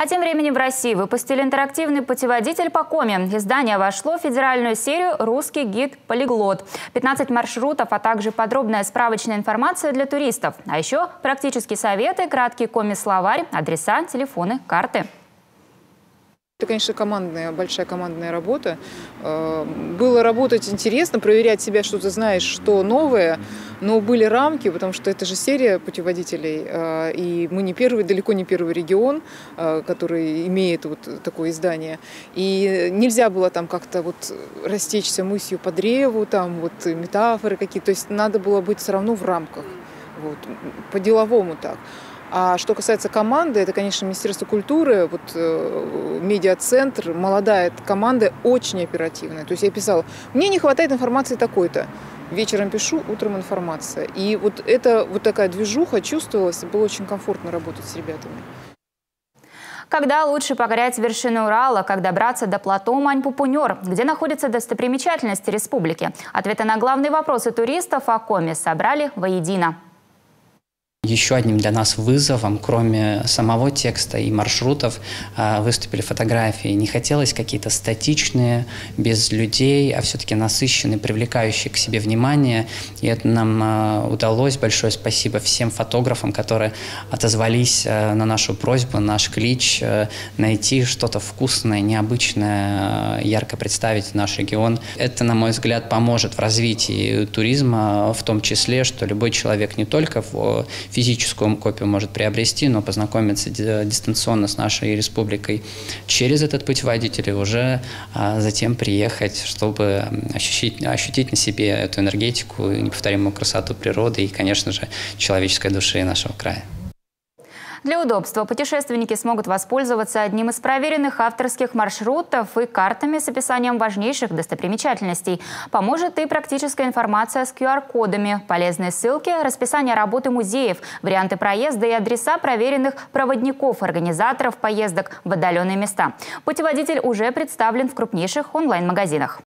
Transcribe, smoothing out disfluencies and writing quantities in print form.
А тем временем в России выпустили интерактивный путеводитель по Коми. Издание вошло в федеральную серию «Русский гид Полиглот». 15 маршрутов, а также подробная справочная информация для туристов. А еще практические советы, краткий Коми-словарь, адреса, телефоны, карты. Это, конечно, большая командная работа. Было работать интересно, проверять себя, что ты знаешь, что новое, но были рамки, потому что это же серия путеводителей, и мы далко не первый регион, который имеет вот такое издание. И нельзя было там как-то вот растечься мыслью по древу, там вот метафоры какие-то, то есть надо было быть все равно в рамках, вот, по-деловому так. А что касается команды, это, конечно, Министерство культуры, вот, медиацентр, молодая команда, очень оперативная. То есть я писала, мне не хватает информации такой-то. Вечером пишу, утром информация. И вот такая движуха чувствовалась, и было очень комфортно работать с ребятами. Когда лучше покорять вершины Урала, как добраться до плато Мань-Пупунер, где находятся достопримечательности республики? Ответы на главные вопросы туристов о Коми собрали воедино. Еще одним для нас вызовом, кроме самого текста и маршрутов, выступили фотографии. Не хотелось какие-то статичные, без людей, а все-таки насыщенные, привлекающие к себе внимание. И это нам удалось. Большое спасибо всем фотографам, которые отозвались на нашу просьбу, наш клич, найти что-то вкусное, необычное, ярко представить наш регион. Это, на мой взгляд, поможет в развитии туризма, в том числе, что любой человек не только в физическую копию может приобрести, но познакомиться дистанционно с нашей республикой через этот путеводитель и уже затем приехать, чтобы ощутить на себе эту энергетику, неповторимую красоту природы и, конечно же, человеческой души нашего края. Для удобства путешественники смогут воспользоваться одним из проверенных авторских маршрутов и картами с описанием важнейших достопримечательностей. Поможет и практическая информация с QR-кодами, полезные ссылки, расписание работы музеев, варианты проезда и адреса проверенных проводников, организаторов поездок в отдаленные места. Путеводитель уже представлен в крупнейших онлайн-магазинах.